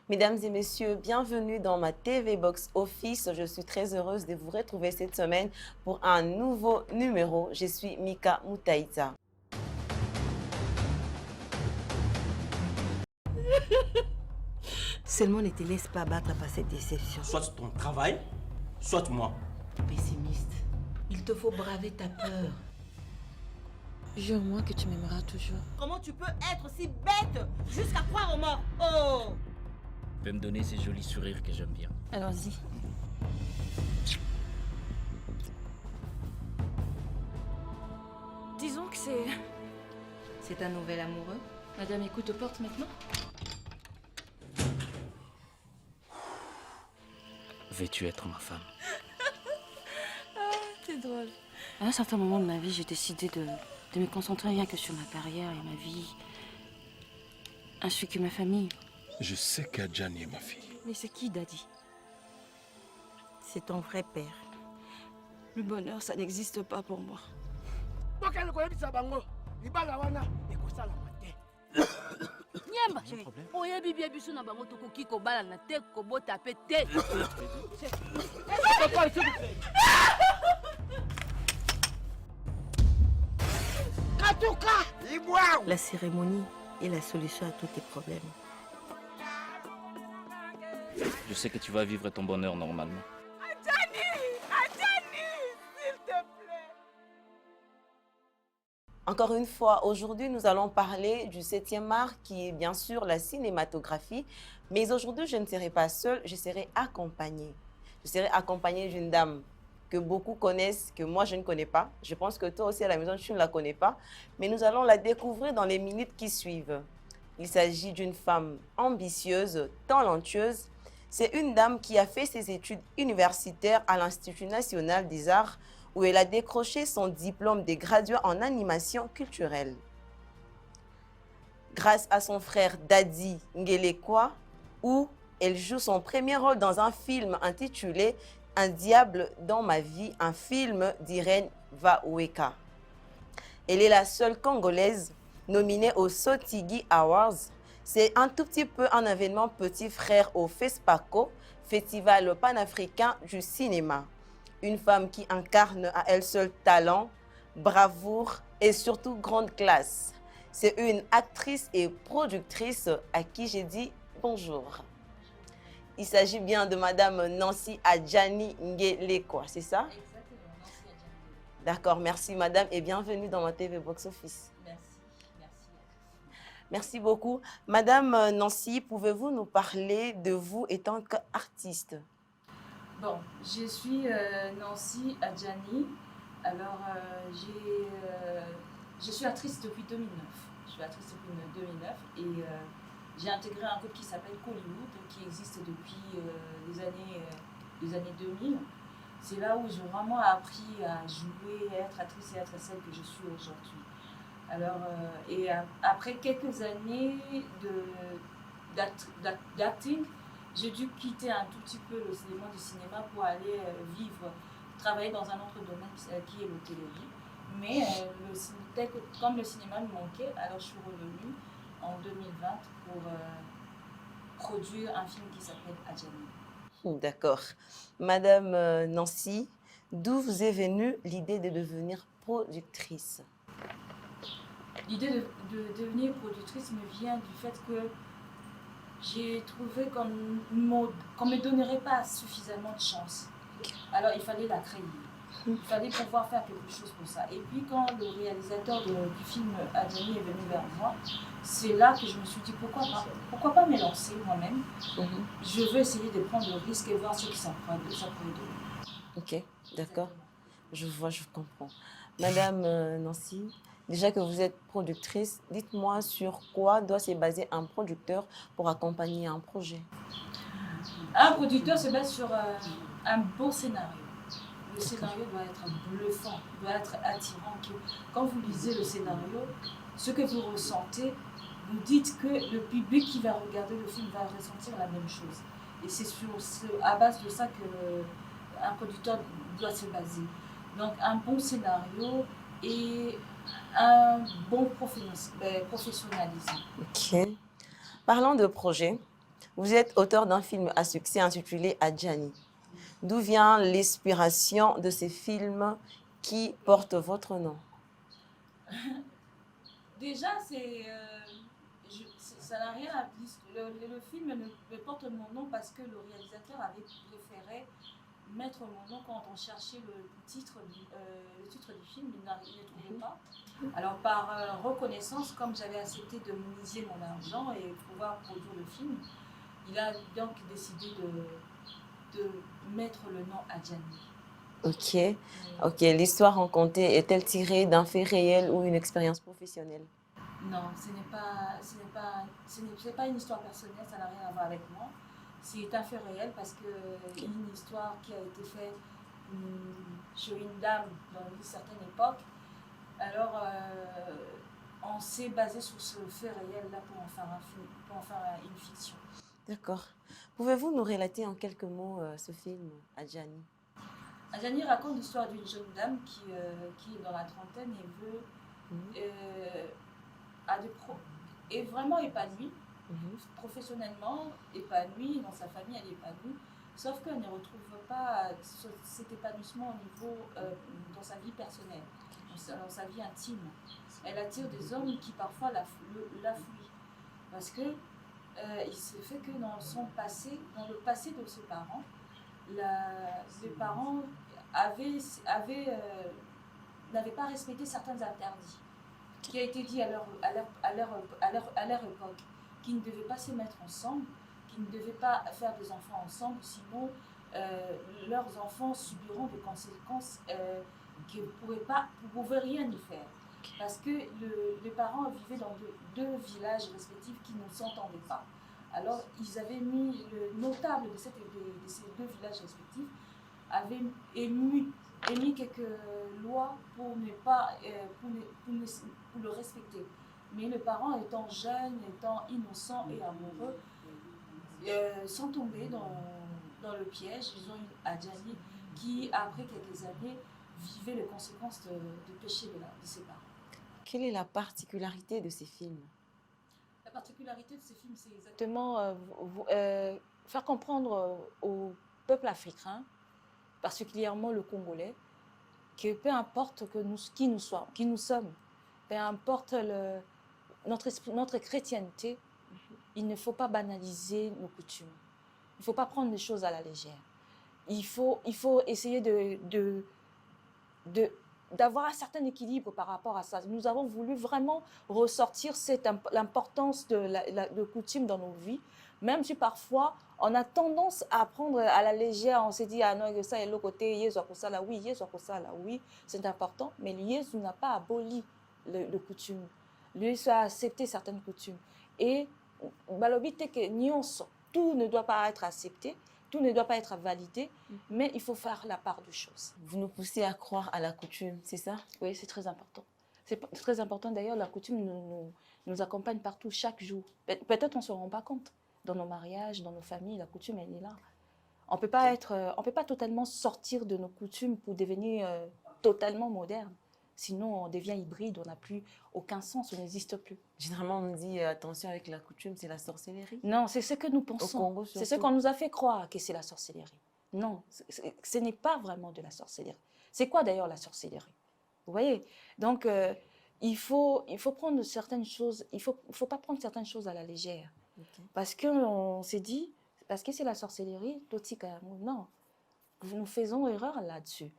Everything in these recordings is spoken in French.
Mesdames et messieurs, bienvenue dans ma TV Box Office. Je suis très heureuse de vous retrouver cette semaine pour un nouveau numéro. Je suis Mika Moutaïta. Seulement ne te laisse pas battre par cette déception. Soit ton travail, soit moi. Pessimiste, il te faut braver ta peur. Jure-moi que tu m'aimeras toujours. Comment tu peux être si bête jusqu'à croire aux morts? Oh! Tu peux me donner ces jolis sourires que j'aime bien. Allons-y. Disons que c'est... C'est un nouvel amoureux? Madame écoute aux portes maintenant. Veux-tu être ma femme? C'est drôle. À un certain moment de ma vie, j'ai décidé de me concentrer rien que sur ma carrière et ma vie, ainsi que ma famille. Je sais qu'Adjani est ma fille. Mais c'est qui, Daddy? C'est ton vrai père. Le bonheur, ça n'existe pas pour moi. Nyemba, oyebi bia biso na bango tokoki kobala na te kobota pe te. La cérémonie est la solution à tous tes problèmes. Je sais que tu vas vivre ton bonheur normalement. Encore une fois, aujourd'hui, nous allons parler du 7e art qui est bien sûr la cinématographie. Mais aujourd'hui, je ne serai pas seule, je serai accompagnée. Je serai accompagnée d'une dame que beaucoup connaissent, que moi je ne connais pas. Je pense que toi aussi à la maison, tu ne la connais pas. Mais nous allons la découvrir dans les minutes qui suivent. Il s'agit d'une femme ambitieuse, talentueuse. C'est une dame qui a fait ses études universitaires à l'Institut national des arts où elle a décroché son diplôme de graduat en animation culturelle. Grâce à son frère Daddy Ngelekwa, où elle joue son premier rôle dans un film intitulé « Un diable dans ma vie », un film d'Irène Vaweka. Elle est la seule Congolaise nominée aux Sotigi Awards. C'est un tout petit peu un événement petit frère au FESPACO, Festival panafricain du cinéma. Une femme qui incarne à elle seule talent, bravoure et surtout grande classe. C'est une actrice et productrice à qui j'ai dit bonjour. Il s'agit bien de Madame Nancy Adjani Ngelekwa, c'est ça? Exactement, Nancy Adjani. D'accord, merci Madame et bienvenue dans ma TV Box Office. Merci. Merci beaucoup. Madame Nancy, pouvez-vous nous parler de vous étant qu'artiste? Bon, je suis Nancy Adjani. Alors, je suis actrice depuis 2009. Je suis actrice depuis 2009 et j'ai intégré un groupe qui s'appelle Hollywood, qui existe depuis les années 2000. C'est là où j'ai vraiment appris à jouer, à être actrice et à être celle que je suis aujourd'hui. Alors, après quelques années d'acting, j'ai dû quitter un tout petit peu le monde du cinéma pour aller travailler dans un autre domaine qui est l'hôtellerie. Mais comme le cinéma me manquait, alors je suis revenue en 2020 pour produire un film qui s'appelle Adjani. D'accord. Madame Nancy, d'où vous est venue l'idée de devenir productrice? L'idée de devenir productrice me vient du fait que j'ai trouvé qu'on ne me donnerait pas suffisamment de chance. Alors il fallait la créer. Il fallait pouvoir faire quelque chose pour ça. Et puis quand le réalisateur du film Adjani est venu vers moi, c'est là que je me suis dit pourquoi pas me lancer moi-même. Je veux essayer de prendre le risque et voir ce que ça pourrait donner. Ok, d'accord. Je vois, je comprends. Madame Nancy, déjà que vous êtes productrice, dites-moi sur quoi doit se baser un producteur pour accompagner un projet. Un producteur se base sur un bon scénario. Le scénario doit être bluffant, doit être attirant. Quand vous lisez le scénario, ce que vous ressentez, vous dites que le public qui va regarder le film va ressentir la même chose. Et c'est à base de ça qu'un producteur doit se baser. Donc un bon scénario et un bon professionnalisme. Ok. Parlant de projet, Vous êtes auteur d'un film à succès intitulé Adjani. D'où vient l'inspiration de ces films qui portent votre nom? Déjà, ça n'a rien à dire. Le film me porte mon nom parce que le réalisateur avait préféré mettre mon nom quand on cherchait le titre du film, il ne trouvait pas. Alors par reconnaissance, comme j'avais accepté de miser mon argent et pouvoir produire le film, il a donc décidé de mettre le nom Adjani. Ok, ok. L'histoire racontée est-elle tirée d'un fait réel ou une expérience professionnelle? Non, ce n'est pas une histoire personnelle, ça n'a rien à voir avec moi. C'est un fait réel parce que une histoire qui a été faite chez une dame dans une certaine époque. Alors, on s'est basé sur ce fait réel-là pour en faire un film, pour en faire une fiction. D'accord. Pouvez-vous nous relater en quelques mots ce film, Adjani? Adjani raconte l'histoire d'une jeune dame qui est dans la trentaine et est vraiment épanouie, professionnellement épanouie, dans sa famille elle est épanouie, sauf qu'elle ne retrouve pas cet épanouissement au niveau dans sa vie personnelle, dans sa vie intime. Elle attire des hommes qui parfois la fuient, parce que il se fait que dans le passé de ses parents, les parents n'avaient pas respecté certains interdits qui a été dit à leur époque, qu'ils ne devaient pas se mettre ensemble, qu'ils ne devaient pas faire des enfants ensemble, sinon leurs enfants subiront des conséquences qu'ils ne pouvaient rien y faire. Parce que les parents vivaient dans deux villages respectifs qui ne s'entendaient pas. Alors, ils avaient mis, le notable de ces deux villages respectifs avait émis quelques lois pour le respecter. Mais les parents étant jeunes, étant innocents et amoureux, sont tombés dans le piège. Ils ont eu Adjani qui, après quelques années, vivait les conséquences du péché de ses parents. Quelle est la particularité de ces films? La particularité de ces films, c'est exactement faire comprendre au peuple africain, particulièrement le Congolais, que peu importe qui nous sommes, peu importe notre chrétienté, il ne faut pas banaliser nos coutumes. Il ne faut pas prendre les choses à la légère. Il faut essayer d'avoir un certain équilibre par rapport à ça. Nous avons voulu vraiment ressortir l'importance de coutumes dans nos vies, même si parfois on a tendance à prendre à la légère. On s'est dit, ah non, ça est le côté, oui, c'est important, mais Jésus n'a pas aboli le coutume. Jésus a accepté certaines coutumes. Et tout ne doit pas être accepté, tout ne doit pas être validé, mais il faut faire la part des choses. Vous nous poussez à croire à la coutume, c'est ça? Oui, c'est très important. C'est très important d'ailleurs, la coutume nous accompagne partout, chaque jour. Peut-être on ne se rend pas compte. Dans nos mariages, dans nos familles, la coutume, elle est là. On ne peut pas totalement sortir de nos coutumes pour devenir totalement moderne. Sinon, on devient hybride, on n'a plus aucun sens, on n'existe plus. Généralement, on dit attention avec la coutume, c'est la sorcellerie. Non, c'est ce que nous pensons. C'est ce qu'on nous a fait croire que c'est la sorcellerie. Non, ce n'est pas vraiment de la sorcellerie. C'est quoi d'ailleurs la sorcellerie? Vous voyez? Donc, il faut prendre certaines choses, il faut pas prendre certaines choses à la légère. Okay. Parce qu'on s'est dit, parce que c'est la sorcellerie, non, nous faisons erreur là-dessus.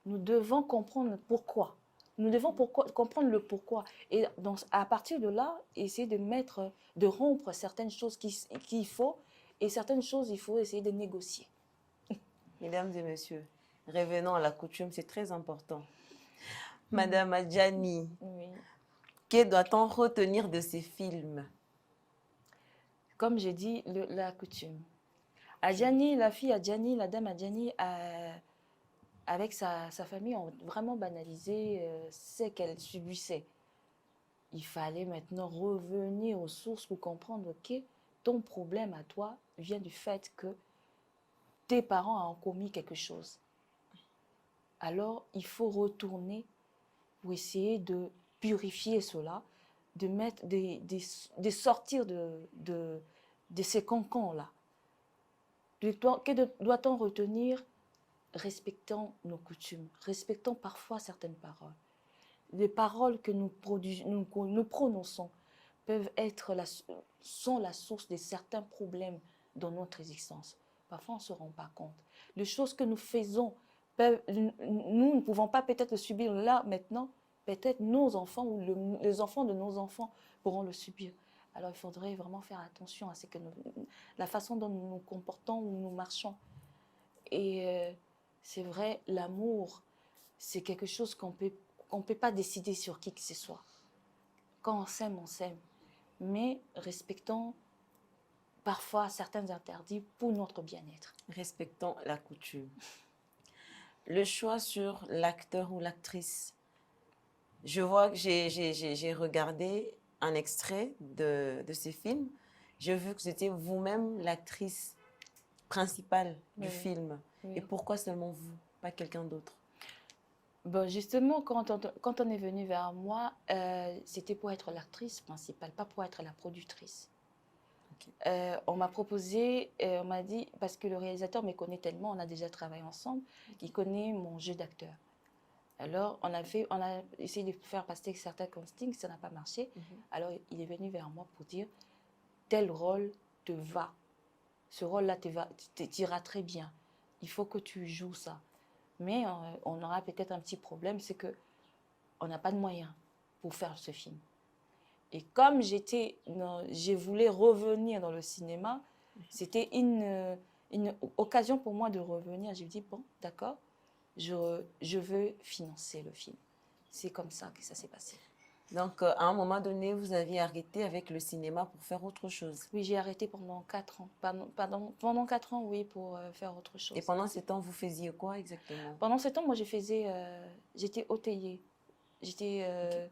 Nous devons comprendre pourquoi. Nous devons comprendre le pourquoi. Et donc, à partir de là, essayer de rompre certaines choses qu'il faut, et certaines choses, il faut essayer de négocier. Mesdames et messieurs, revenons à la coutume, c'est très important. Madame Adjani, oui. Que doit-on retenir de ces films? Comme j'ai dit, la coutume. Adjani, la fille Adjani, la dame Adjani, avec sa famille, ont vraiment banalisé ce qu'elle subissait. Il fallait maintenant revenir aux sources pour comprendre que ton problème à toi vient du fait que tes parents ont commis quelque chose. Alors, il faut retourner pour essayer de purifier cela, de sortir de de ces cancans-là. Que doit-on retenir? Respectons nos coutumes, respectons parfois certaines paroles. Les paroles que nous prononçons sont la source de certains problèmes dans notre existence. Parfois, on ne se rend pas compte. Les choses que nous faisons, nous ne pouvons pas peut-être le subir là, maintenant. Peut-être nos enfants ou les enfants de nos enfants pourront le subir. Alors, il faudrait vraiment faire attention à la façon dont nous nous comportons ou nous marchons. Et c'est vrai, l'amour, c'est quelque chose qu'on peut pas décider sur qui que ce soit. Quand on s'aime, on s'aime. Mais respectons parfois certains interdits pour notre bien-être. Respectons la coutume. Le choix sur l'acteur ou l'actrice. Je vois que j'ai regardé un extrait de ce film. J'ai vu que c'était vous-même l'actrice principale du film. Oui. Et pourquoi seulement vous, pas quelqu'un d'autre? Bon, justement, quand on est venu vers moi, c'était pour être l'actrice principale, pas pour être la productrice. Okay. On m'a proposé, on m'a dit, parce que le réalisateur me connaît tellement, on a déjà travaillé ensemble, il connaît mon jeu d'acteur. Alors, on a essayé de faire passer certains castings, ça n'a pas marché. Alors, il est venu vers moi pour dire, tel rôle te va. Ce rôle-là t'ira très bien. Il faut que tu joues ça. Mais on aura peut-être un petit problème, c'est qu'on n'a pas de moyens pour faire ce film. Et comme je voulais revenir dans le cinéma, c'était une occasion pour moi de revenir. J'ai dit, bon, d'accord, je veux financer le film. C'est comme ça que ça s'est passé. Donc, à un moment donné, vous aviez arrêté avec le cinéma pour faire autre chose? Oui, j'ai arrêté pendant 4 ans. Pendant 4 ans, oui, pour faire autre chose. Et pendant ce temps, vous faisiez quoi exactement? Pendant ce temps, moi, j'étais hôtelier. J'étais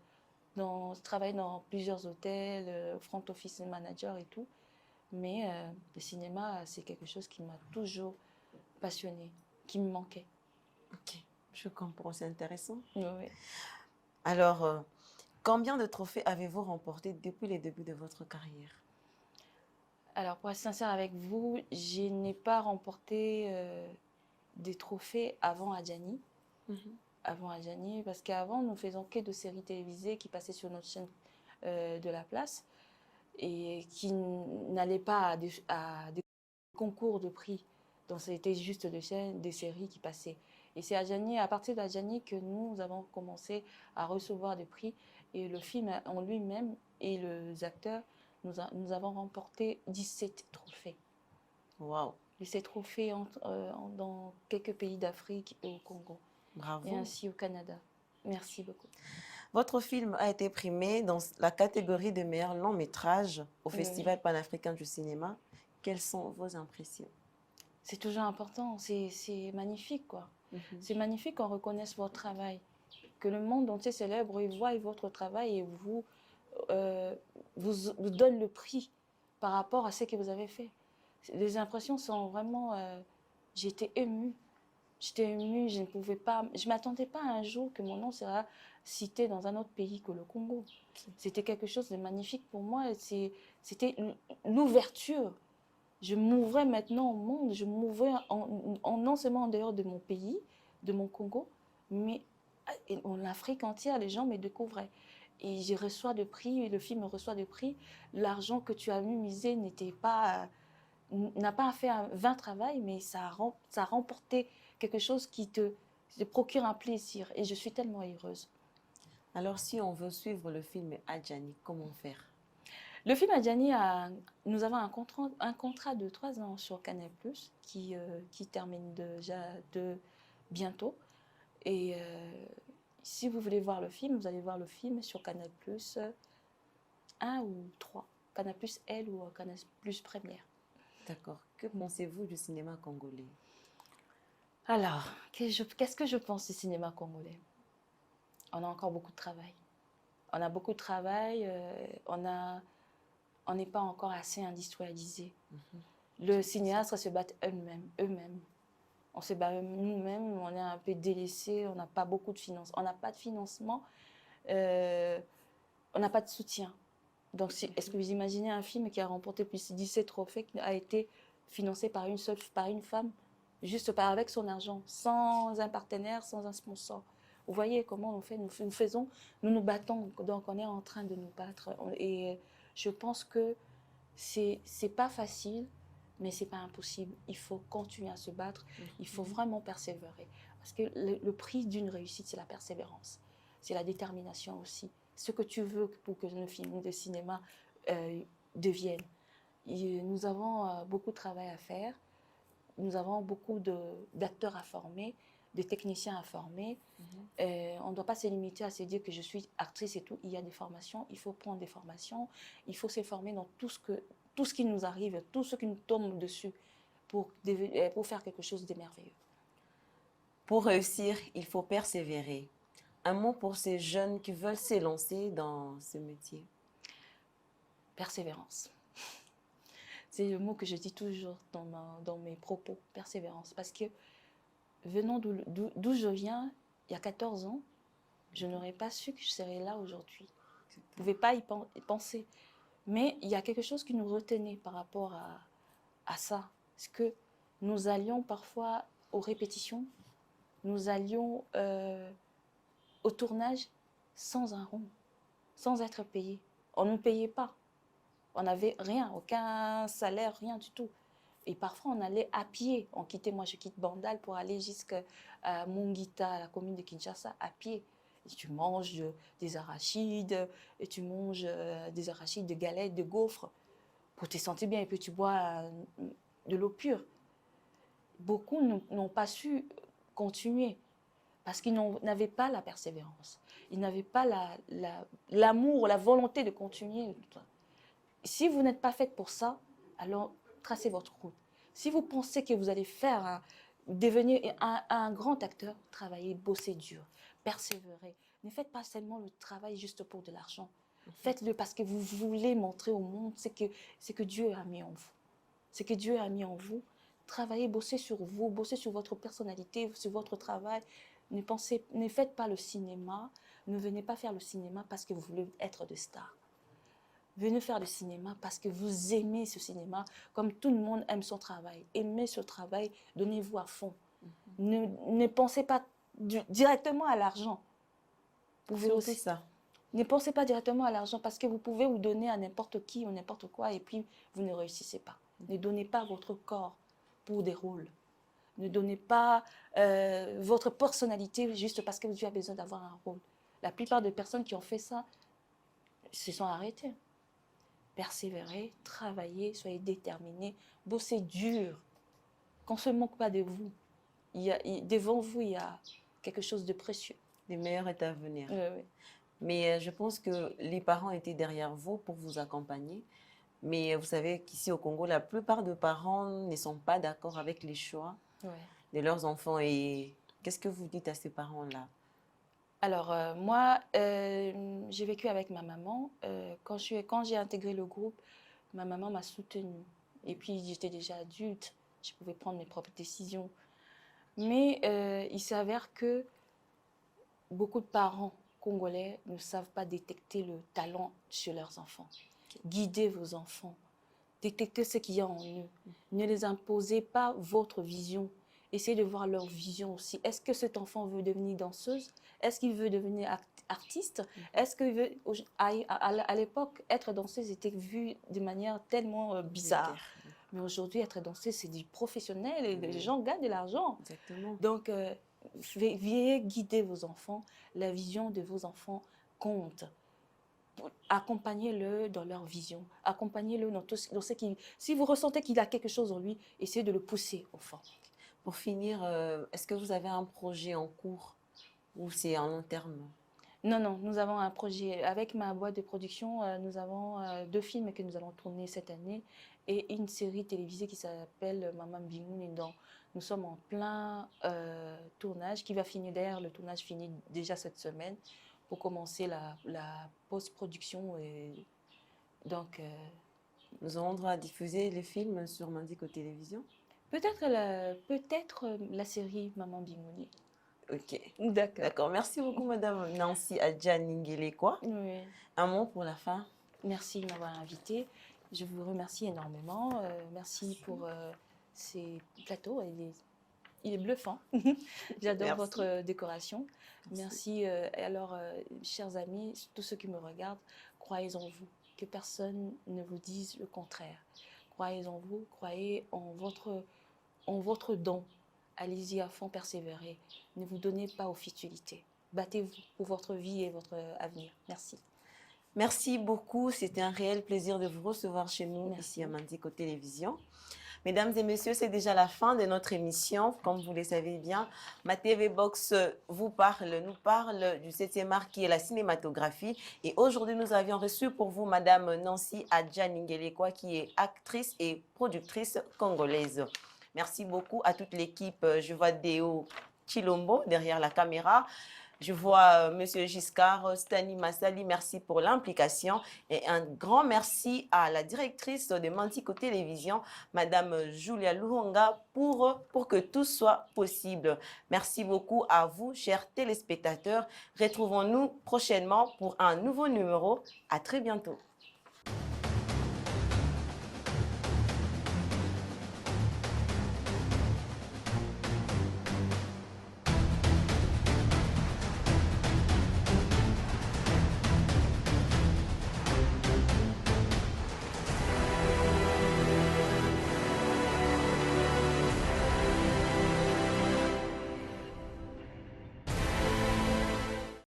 je travaillais dans plusieurs hôtels, front office manager et tout. Mais le cinéma, c'est quelque chose qui m'a toujours passionnée, qui me manquait. Ok, je comprends, c'est intéressant. Oui. Alors, combien de trophées avez-vous remporté depuis les débuts de votre carrière? Alors, pour être sincère avec vous, je n'ai pas remporté des trophées avant Adjani. Avant Adjani, parce qu'avant, nous faisions que de séries télévisées qui passaient sur notre chaîne de la place et qui n'allaient pas à des concours de prix. Donc, c'était juste des séries qui passaient. Et c'est à partir d'Adjani que nous avons commencé à recevoir des prix. Et le film en lui-même et les acteurs, nous avons remporté 17 trophées. Waouh! 17 trophées dans quelques pays d'Afrique et au Congo. Bravo. Et ainsi au Canada. Merci beaucoup. Votre film a été primé dans la catégorie de meilleur long métrage au Festival panafricain du cinéma. Quelles sont vos impressions? C'est toujours important, c'est magnifique, quoi. C'est magnifique qu'on reconnaisse votre travail, que le monde entier célèbre et voit votre travail et vous donne le prix par rapport à ce que vous avez fait. Les impressions sont vraiment... J'étais émue. J'étais émue, je ne m'attendais pas un jour que mon nom sera cité dans un autre pays que le Congo. C'était quelque chose de magnifique pour moi. C'était l'ouverture. Je m'ouvrais maintenant au monde, je m'ouvrais non seulement en dehors de mon pays, de mon Congo, mais en Afrique entière, les gens me découvraient. Et je reçois des prix, le film reçoit des prix. L'argent que tu as misé n'a pas fait un vain travail, mais ça a remporté quelque chose qui te procure un plaisir. Et je suis tellement heureuse. Alors, si on veut suivre le film Adjani, comment faire? Le film Adjani, nous avons un contrat de 3 ans sur Canal+, qui termine déjà bientôt. Et si vous voulez voir le film, vous allez voir le film sur Canal+, 1 ou 3. Canal+, L ou Canal+ Première. D'accord. Que pensez-vous du cinéma congolais? Alors, qu'est-ce que je pense du cinéma congolais? On a encore beaucoup de travail. On a beaucoup de travail, on n'est pas encore assez industrialisé. Les cinéastes se battent eux-mêmes. On se bat nous-mêmes, on est un peu délaissés, on n'a pas beaucoup de financement. On n'a pas de financement, on n'a pas de soutien. Donc, est-ce que vous imaginez un film qui a remporté plus de 17 trophées, qui a été financé par une femme, juste avec son argent, sans un partenaire, sans un sponsor? Vous voyez comment on fait, nous nous battons, donc on est en train de nous battre. Et je pense que c'est pas facile, mais c'est pas impossible. Il faut continuer à se battre, il faut vraiment persévérer. Parce que le prix d'une réussite, c'est la persévérance, c'est la détermination aussi. Ce que tu veux pour que nos films de cinéma deviennent. Nous avons beaucoup de travail à faire, nous avons beaucoup d'acteurs à former, de techniciens à former. On ne doit pas se limiter à se dire que je suis actrice et tout. Il y a des formations, il faut prendre des formations, il faut se former dans tout ce qui nous arrive, tout ce qui nous tombe dessus pour faire quelque chose de merveilleux. Pour réussir, il faut persévérer. Un mot pour ces jeunes qui veulent s'élancer dans ce métier. Persévérance. C'est le mot que je dis toujours dans mes propos, persévérance. Parce que venant d'où je viens, il y a 14 ans, je n'aurais pas su que je serais là aujourd'hui. Je ne pouvais pas y penser. Mais il y a quelque chose qui nous retenait par rapport à ça. Parce que nous allions parfois aux répétitions, nous allions au tournage sans un rond, sans être payés. On ne nous payait pas. On n'avait rien, aucun salaire, rien du tout. Et parfois, on allait à pied. Moi, je quitte Bandal pour aller jusqu'à Mungita, la commune de Kinshasa, à pied. Et tu manges des arachides, et tu manges des arachides, des galettes, des gaufres, pour te sentir bien. Et puis, tu bois de l'eau pure. Beaucoup n'ont pas su continuer parce qu'ils n'avaient pas la persévérance. Ils n'avaient pas l'amour, la volonté de continuer. Si vous n'êtes pas faite pour ça, alors tracez votre route. Si vous pensez que vous allez devenir un grand acteur, travaillez, bossez dur, persévérez. Ne faites pas seulement le travail juste pour de l'argent. Faites-le parce que vous voulez montrer au monde ce que Dieu a mis en vous. Ce que Dieu a mis en vous. Travaillez, bossez sur vous, bossez sur votre personnalité, sur votre travail. Ne faites pas le cinéma. Ne venez pas faire le cinéma parce que vous voulez être des stars. Venez faire le cinéma parce que vous aimez ce cinéma, comme tout le monde aime son travail. Aimez ce travail, donnez-vous à fond. Ne pensez pas directement à l'argent. C'est ça. Ne pensez pas directement à l'argent parce que vous pouvez vous donner à n'importe qui ou n'importe quoi et puis vous ne réussissez pas. Ne donnez pas votre corps pour des rôles. Ne donnez pas votre personnalité juste parce que tu as besoin d'avoir un rôle. La plupart des personnes qui ont fait ça se sont arrêtées. Persévérez, travaillez, soyez déterminés, bossez dur, qu'on ne se moque pas de vous. Devant vous, il y a quelque chose de précieux. Le meilleur est à venir. Oui. Mais je pense que les parents étaient derrière vous pour vous accompagner. Mais vous savez qu'ici au Congo, la plupart des parents ne sont pas d'accord avec les choix de leurs enfants. Et qu'est-ce que vous dites à ces parents-là? Alors, moi, j'ai vécu avec ma maman. Quand j'ai intégré le groupe, ma maman m'a soutenue. Et puis, j'étais déjà adulte. Je pouvais prendre mes propres décisions. Mais il s'avère que beaucoup de parents congolais ne savent pas détecter le talent chez leurs enfants. Guidez vos enfants. Détectez ce qu'il y a en eux. Ne les imposez pas votre vision. Essayez de voir leur vision aussi. Est-ce que cet enfant veut devenir danseuse? Est-ce qu'il veut devenir artiste? Est-ce qu'il veut... À l'époque, être danseuse était vu de manière tellement bizarre. Mais aujourd'hui, être danseuse, c'est du professionnel et les gens gagnent de l'argent. Exactement. Donc, veuillez guider vos enfants. La vision de vos enfants compte. Accompagnez-le dans leur vision. Accompagnez-le dans ce qu'il... Si vous ressentez qu'il a quelque chose en lui, essayez de le pousser au fond. Pour finir, est-ce que vous avez un projet en cours ou c'est en long terme? Non, nous avons un projet. Avec ma boîte de production, nous avons 2 films que nous allons tourner cette année et une série télévisée qui s'appelle Maman Bingouni. Nous sommes en plein tournage qui va finir. D'ailleurs, le tournage finit déjà cette semaine pour commencer la post-production. Et donc, nous aurons droit à diffuser les films sur Mandico Télévision? Peut-être la série Maman Bingouni. Ok. D'accord. D'accord. Merci beaucoup, Madame Nancy Adjani Ngelekwa. Oui. Un mot pour la fin? Merci de m'avoir invité. Je vous remercie énormément. Merci pour ces plateaux. Il est bluffant. J'adore Merci. votre décoration. Merci. Alors, chers amis, tous ceux qui me regardent, croyez en vous. Que personne ne vous dise le contraire. Croyez en vous, croyez en votre don. Allez-y à fond, persévérez. Ne vous donnez pas aux futilités. Battez-vous pour votre vie et votre avenir. Merci. Merci beaucoup. C'était un réel plaisir de vous recevoir chez nous Merci. ici à Mandico Télévision. Mesdames et messieurs, c'est déjà la fin de notre émission. Comme vous le savez bien, Ma TV Box nous parle du 7e art qui est la cinématographie. Et aujourd'hui, nous avions reçu pour vous Madame Nancy Adjani Ngelekwa qui est actrice et productrice congolaise. Merci beaucoup à toute l'équipe. Je vois Deo Chilombo derrière la caméra. Je vois Monsieur Giscard, Stani Massali, merci pour l'implication. Et un grand merci à la directrice de Mandico Télévision, Madame Julia Luhonga, pour que tout soit possible. Merci beaucoup à vous, chers téléspectateurs. Retrouvons-nous prochainement pour un nouveau numéro. À très bientôt.